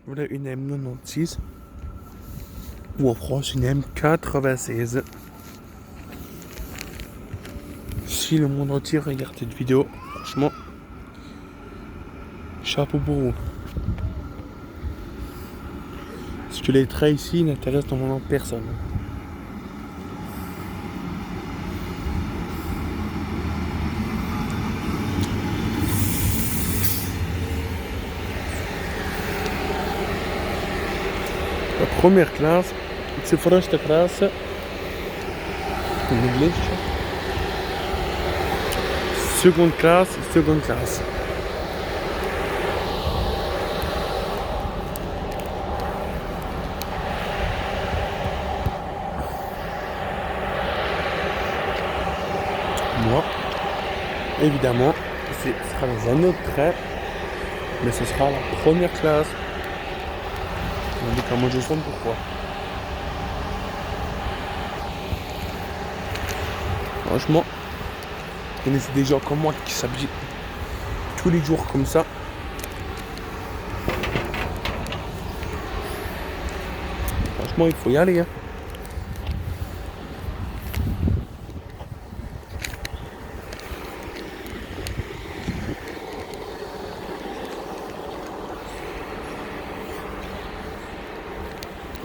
Voilà une M96 ou en France une M96. Si le monde entier regarde cette vidéo, franchement, chapeau pour vous. Parce que les traits ici n'intéressent normalement personne. La première classe, c'est first class in English. Seconde classe, seconde classe. Moi, évidemment, ce sera dans un autre trait, mais ce sera la première classe. On dit comment je sens pourquoi. Franchement, vous connaissez des gens comme moi qui s'habillent tous les jours comme ça. Franchement, il faut y aller. Hein.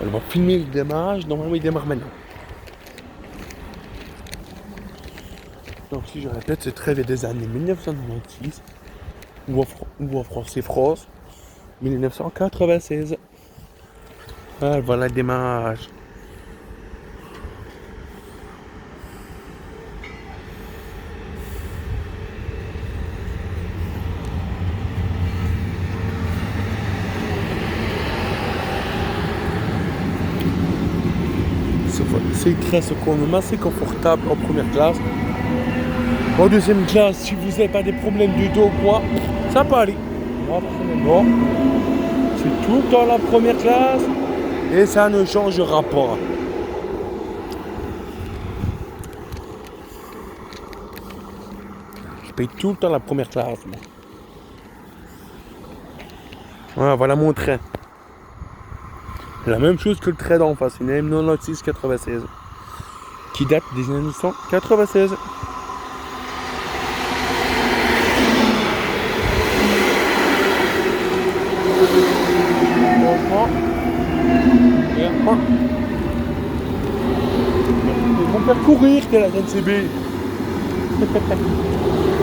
On va filmer le démarrage. Normalement, il démarre maintenant. Donc, si je répète, c'est très des années 1996 ou en français France 1996. Ah, voilà le démarrage. C'est très assez confortable en première classe. En deuxième classe, si vous n'avez pas des problèmes du dos ou quoi, ça peut aller. Moi, personnellement, c'est tout le temps la première classe et ça ne changera pas. Je paye tout le temps la première classe. Moi. Voilà mon train. C'est la même chose que le train d'en face, une M96 96 qui date des années 1996. Ils vont faire courir que la NCB.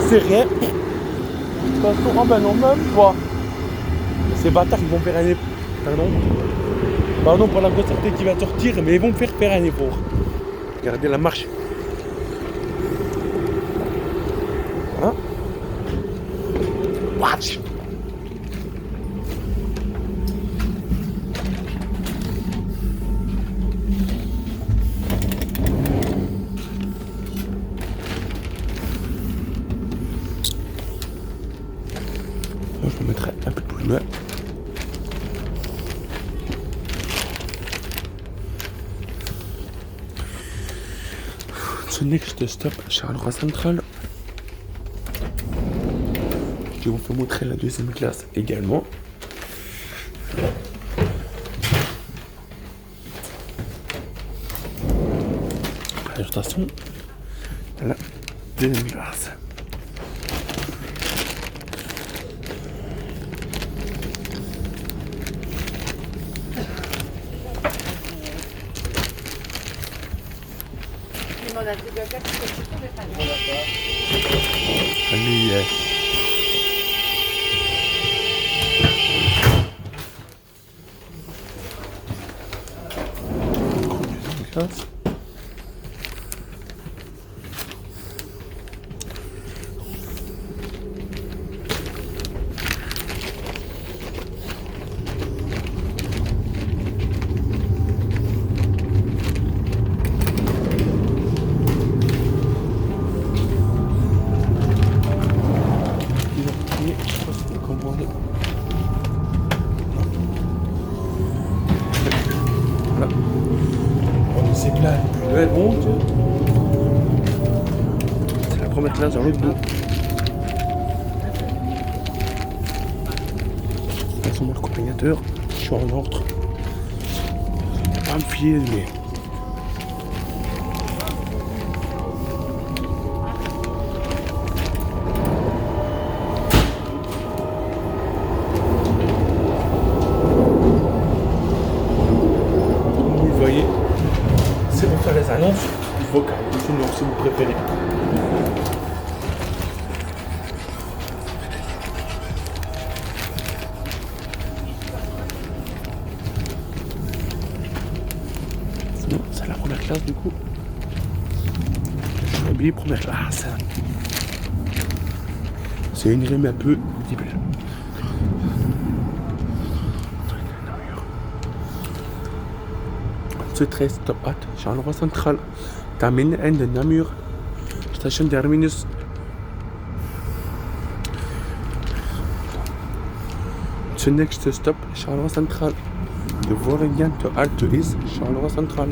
C'est rien. De toute façon, oh ben non, même pas. Ces bâtards, ils vont faire un effort. Pardon pour la grossièreté qui va sortir, mais ils vont me faire un effort. Regardez la marche. Hein? Watch! Je me mettrai un peu plus loin. Ce next stop, Charleroi Central. Je vais vous montrer la deuxième classe également. Première station, la deuxième classe. Allez, classe. Voilà. On s'est là, elle monte. C'est la première classe dans l'autre bout. Ils sont mon accompagnateur. Je suis en ordre. Pas me fier, mais. Vous voyez, c'est pour faire les annonces vocales. Sinon, si vous préférez. Sinon, c'est la première classe du coup. Je suis habillé première classe. C'est une rime un peu débile. C'est très stop at Charleroi Central. Termine N de Namur. Station terminus. The next stop Charleroi Central. The Vorignan to halt is Charleroi Central.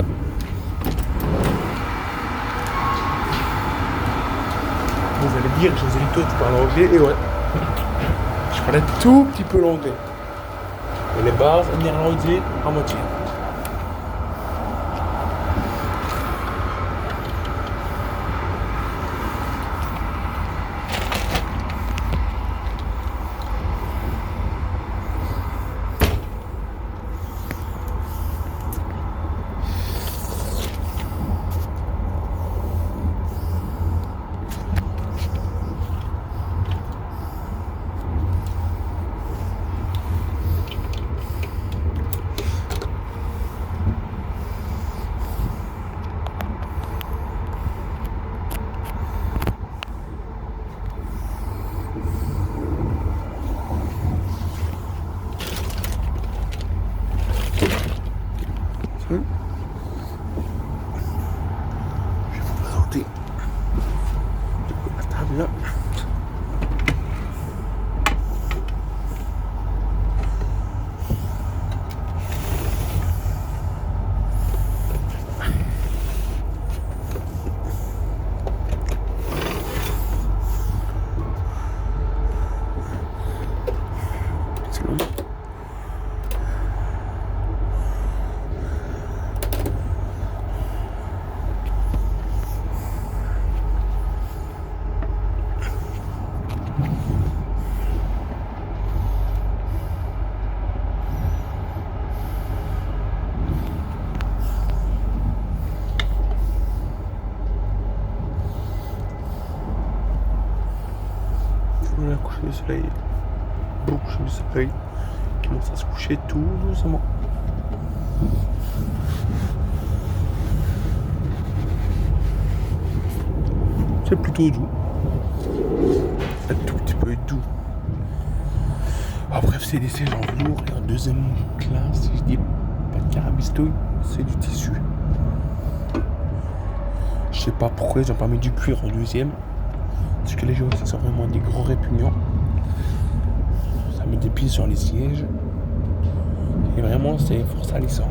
Vous allez dire, Joselito, tu parles anglais, et ouais. Je parlais tout petit peu l'anglais. Et les bases néerlandais à moitié. Je vais vous présenter la table là. C'est long. Le coucher du soleil, beau coucher du soleil, qui commence à se coucher tout doucement. C'est plutôt doux, un tout petit peu doux. Ah, bref, c'est des sièges en velours et en deuxième classe, si je dis pas de carabistouille, c'est du tissu. Je sais pas pourquoi ils ont pas mis du cuir en deuxième. Parce que les gens aussi sont vraiment des gros répugnants. Ça met des pieds sur les sièges. Et vraiment, c'est fort salissant.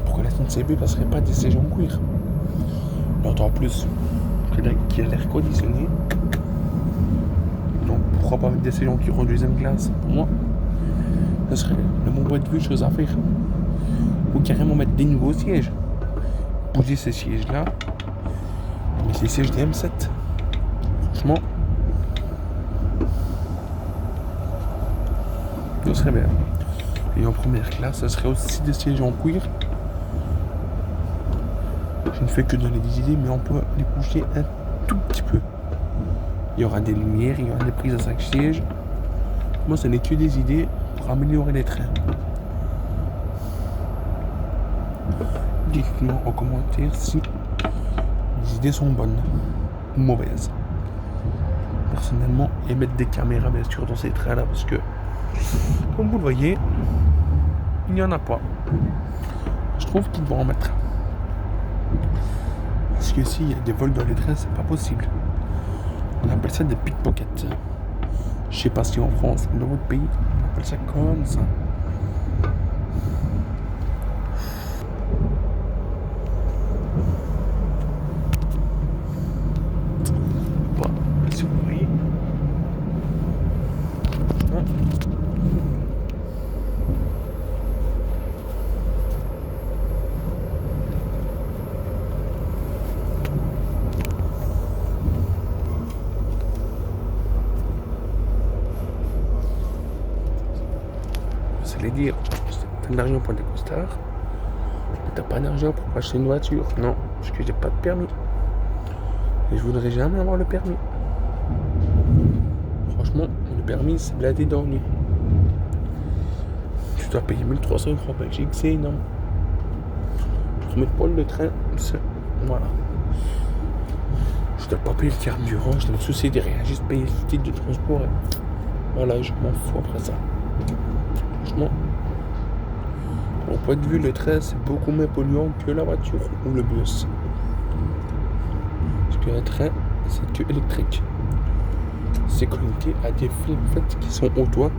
Pourquoi la SNCB passerait pas des sièges en cuir? D'autant plus qu'il y a l'air conditionné. Donc pourquoi pas mettre des sièges en cuir en deuxième classe? Pour moi, ce serait, de mon point de vue, chose à faire. Ou carrément mettre des nouveaux sièges. Bouger ces sièges-là. Mais c'est les sièges des M7. Franchement, ce serait bien. Et en première classe, ça serait aussi des sièges en cuir. Je ne fais que donner des idées, mais on peut les bouger un tout petit peu. Il y aura des lumières, il y aura des prises à 5 sièges. Moi, ce n'est que des idées pour améliorer les trains. Dites-moi en commentaire si les idées sont bonnes ou mauvaises. Personnellement, et mettre des caméras bien sûr dans ces trains là parce que comme vous le voyez il n'y en a pas. Je trouve qu'ils vont en mettre parce que s'il y a des vols dans les trains c'est pas possible. On appelle ça des pickpockets. Je sais pas si en France ou dans votre pays on appelle ça comme ça. c'est les dire, t'as de l'argent pour des costards, mais t'as pas d'argent pour acheter une voiture. Non, parce que j'ai pas de permis. Et je voudrais jamais avoir le permis. Franchement, le permis, c'est bladé d'ennui. Tu dois payer 1300 € en Belgique, c'est énorme. Pour mettre pas le train, voilà. Je dois pas payer le carburant, je dois me soucier de rien, juste payer le titre de transport. Et voilà, je m'en fous après ça. Franchement, au point de vue, le train, c'est beaucoup moins polluant que la voiture ou le bus. Parce qu'un train, c'est que électrique. C'est connecté à des fils en fait, qui sont au toit.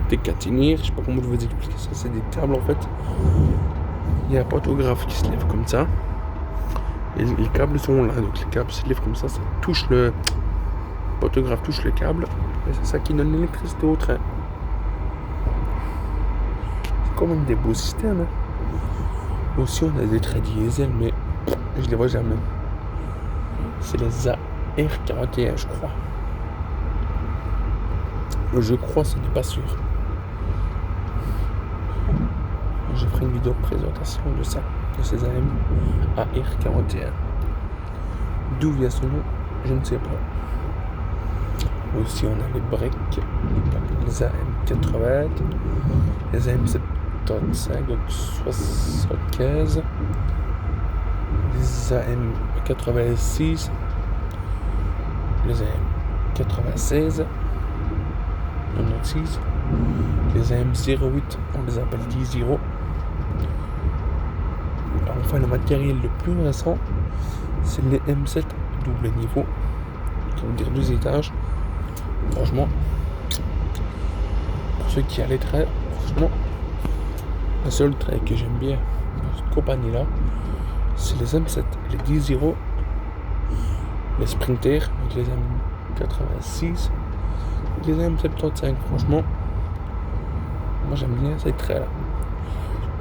Des caténaires, je sais pas comment je vous expliquer ça, c'est des câbles en fait. Il y a un pantographe qui se lève comme ça. Et les câbles sont là, donc les câbles se lèvent comme ça touche le pantographe, touche le câble, et c'est ça qui donne l'électricité au train. C'est quand même des beaux systèmes. Hein. Aussi, on a des trains diesel, mais je les vois jamais. C'est les AR41, je crois. Je crois, ce n'est pas sûr. Je ferai une vidéo de présentation de ça, de ces AM AR41. D'où vient ce nom, je ne sais pas. Aussi, on a les breaks, les AM80, les AM75, donc 75, les AM86, les AM96, 96, les AM08, on les appelle 10-0. Enfin, le matériel le plus récent, c'est les M7 double niveau, qui veut dire 2 étages. Franchement, pour ceux qui a les trains, franchement, le seul train que j'aime bien dans cette compagnie-là, c'est les M7, les 10-0, les Sprinter, les M86, les M75. Franchement, moi j'aime bien ces trains-là.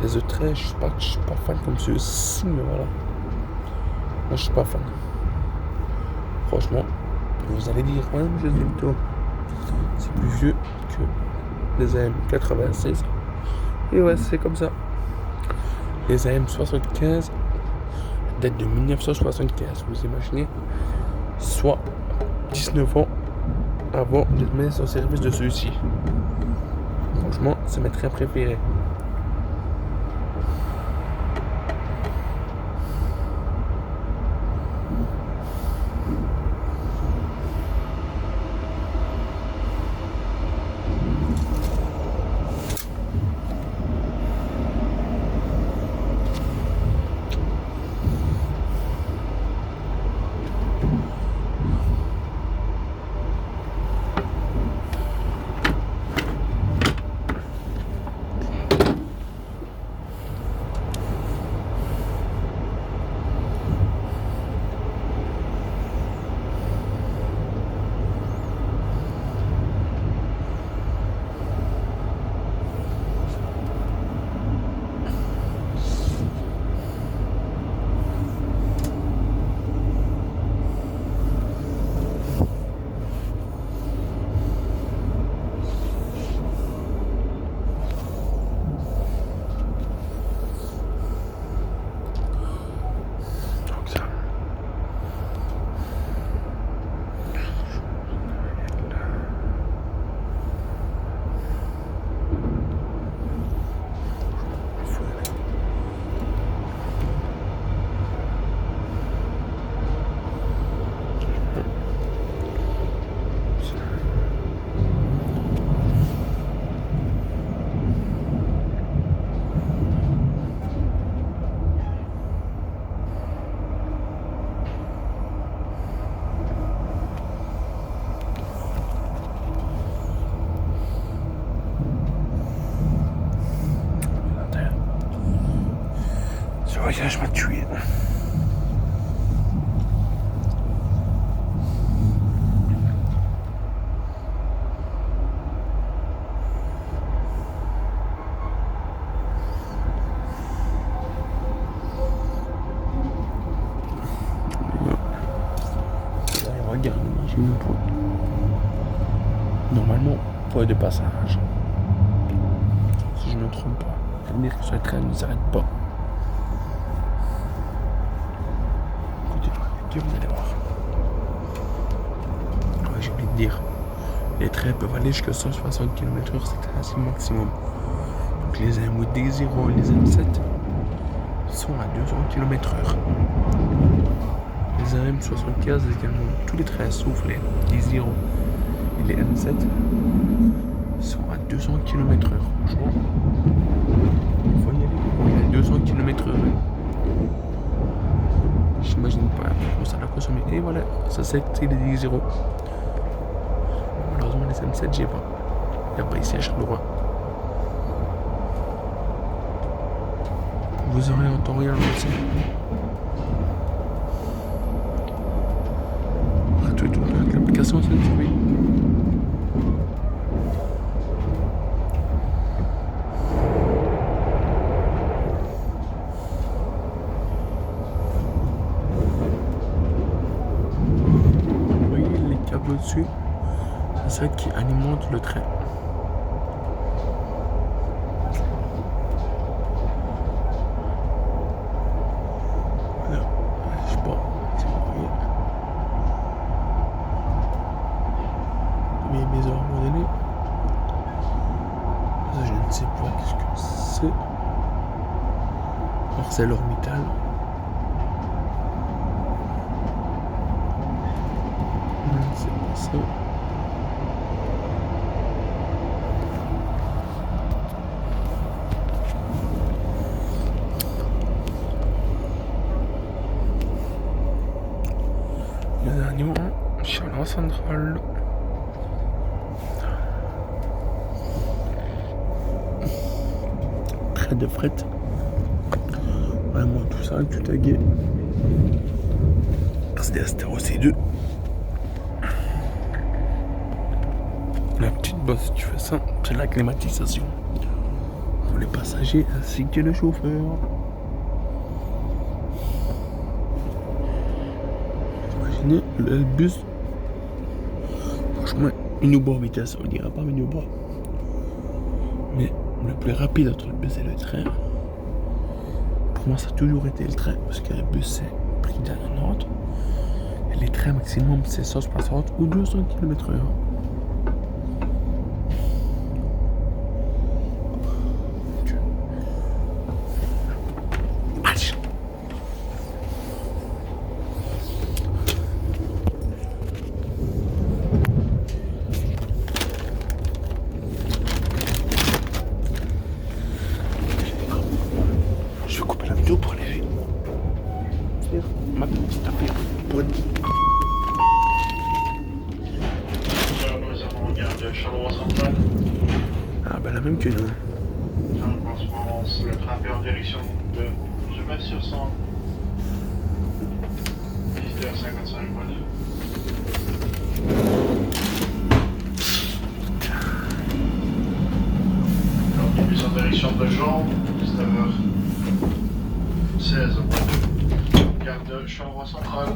Les autres trains, je suis pas fan comme ceux-ci, mais voilà. Moi, je suis pas fan. Franchement, vous allez dire, ouais, mais c'est plus vieux que les AM96. Et ouais, c'est comme ça. Les AM75 datent de 1975, vous imaginez, soit 19 ans avant de mettre en service de ceux-ci. Franchement, c'est mes trains préférés. voyage m'a tué. Regarde, j'ai une pointe. Normalement, point de passage. je ne me trompe pas. Ça veut dire que ce train ne s'arrête pas. Écoutez, vous allez voir. Ouais, j'ai envie de dire, les trains peuvent aller jusqu'à 160 km/h, c'est le maximum. Donc les M8D0 et les M7 sont à 200 km/h. Les AM75 également, tous les trains sauf les D0 et les M7 sont à 200 km/h. Franchement, il faut y aller. On est à 200 km/h. J'imagine pas comment ça l'a consommé. Et voilà, ça c'est les D0. Malheureusement, les M7, j'ai pas. Il n'y a pas ici à Charleroi. Vous aurez en temps réel aussi. Tout avec l'application SNCF. Vous voyez les câbles au-dessus, c'est ça qui alimente le train. Là, je sais pas si vous voyez. Mais mes heures à un moment donné, ça, je ne sais pas qu'est-ce que c'est. ArcelorMittal. Non, c'est pas ça. Le dernier moment, Charleroi Centrale. Train de fret. Vraiment tout ça, tout tagué. C'est des Astero C2. La petite bosse, tu fais ça, c'est la climatisation pour les passagers ainsi que le chauffeur. Imaginez le bus. Franchement, une Uber vitesse, on dira pas une Uber. Mais le plus rapide entre le bus et le train, pour moi ça a toujours été le train, parce que le bus c'est pris d'un Nantes et les trains maximum c'est 160 ou 200 km/h. Je vais couper la vidéo pour aller faire ma petite affaire pour être... Ah bah la même que nous. En ce moment, le train fait en direction de Genève-sur-Sambre. 18h55. Donc, il est en direction de Jean, 19h16. Gare de Charleroi Centrale.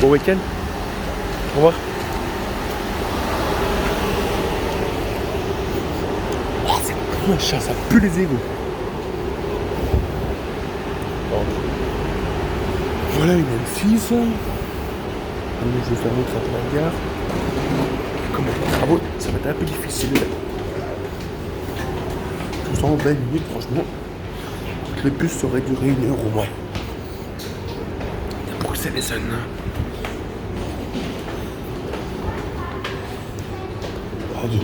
Bon week-end. Au revoir. Oh, c'est un chat, ça pue les égouts. Bon. Voilà une M6. Je vais faire l'autre à la gare. Comme il y a des travaux, ça va être un peu difficile. Je sens 20 minutes, franchement. Le bus aurait duré 1 heure au moins. Bruxelles et Sonne. Oh Dieu.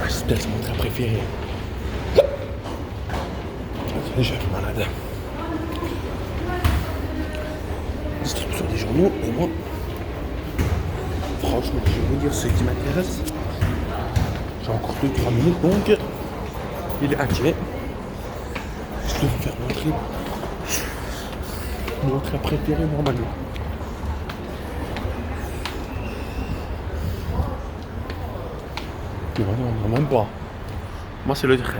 J'espère que c'est mon train préféré. J'ai un malade. distribution des journaux, et moi, franchement, je vais vous dire ce qui m'intéresse. J'ai encore 2-3 minutes, donc il est inquiet. Je dois me faire montrer mon trait préféré normalement. Non, même pas. Moi, c'est le trait.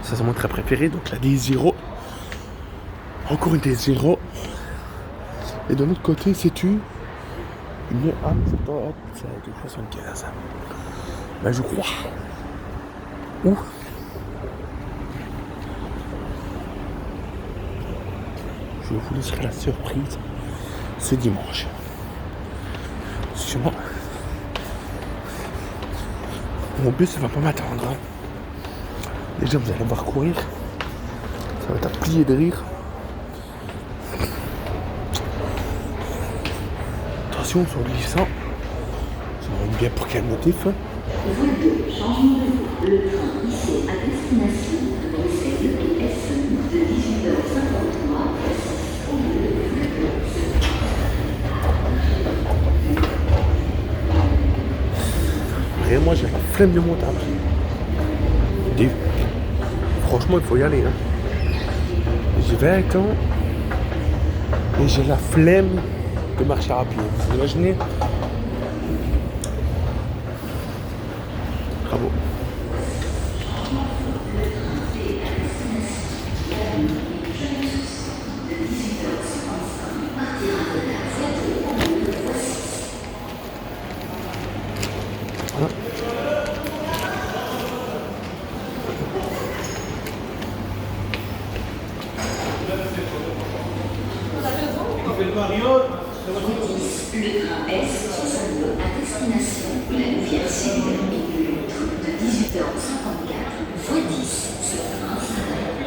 Ça, c'est mon trait préféré. Donc, la D0. Encore une D0. Et de l'autre côté, c'est une A75. Ben, je crois. Où je vous laisserai la surprise. C'est dimanche. Sûrement. Mon bus ne va pas m'attendre. Déjà, vous allez me voir courir. Ça va être à plier de rire. Attention sur le glissant. Ça va être bien pour quel motif. Voie 2, changement de route. Le train ici à destination de CEPS de 18h53. Et moi, j'ai la flemme de monter après. Franchement, il faut y aller. Hein. J'ai 20 ans et j'ai la flemme de marcher à pied. Vous imaginez? Bravo. Voilà. Le train S62 à destination de la Louvière-Sud et de l'autre de 18h54, voie 10. Ce train s'arrête à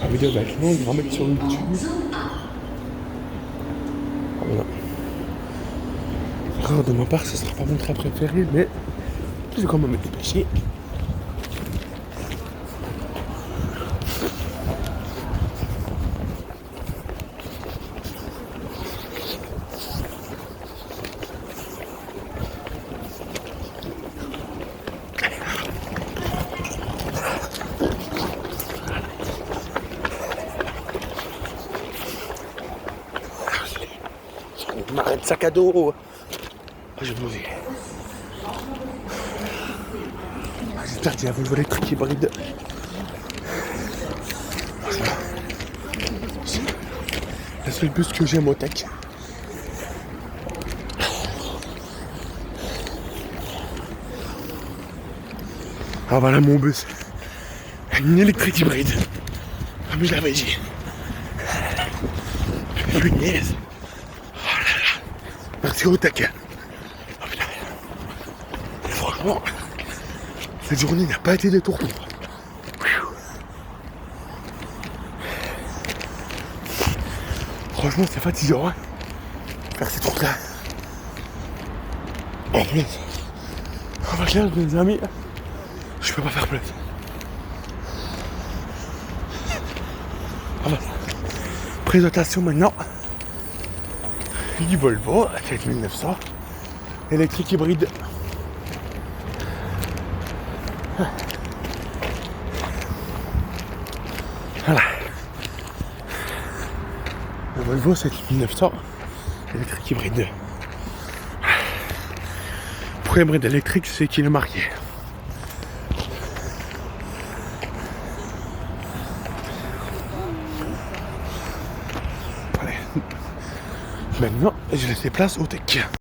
La vidéo va être longue, on va mettre sur YouTube. Voilà. Erreur de ma part, ce sera pas mon trait préféré, mais je vais quand même me dépêcher. M'arrête sac à dos. Je vais mourir. J'espère qu'il y a un volet truc hybride. Le seul bus que j'aime au tech. Ah voilà mon bus. Une électrique hybride. Comme je l'avais dit. Punaise. Oh là là. Merci au tech. Oh putain. Et franchement, cette journée n'a pas été de tour. Franchement, c'est fatigant, hein, faire ces trucs-là. En plus, en vacances, mes amis, je peux pas faire plus. Voilà. Présentation maintenant du Volvo 4900 électrique hybride. Voilà. Le Volvo 7900 électrique hybride. Pour hybride électrique, c'est qu'il est marqué. Allez. Maintenant, je laisse place au tech.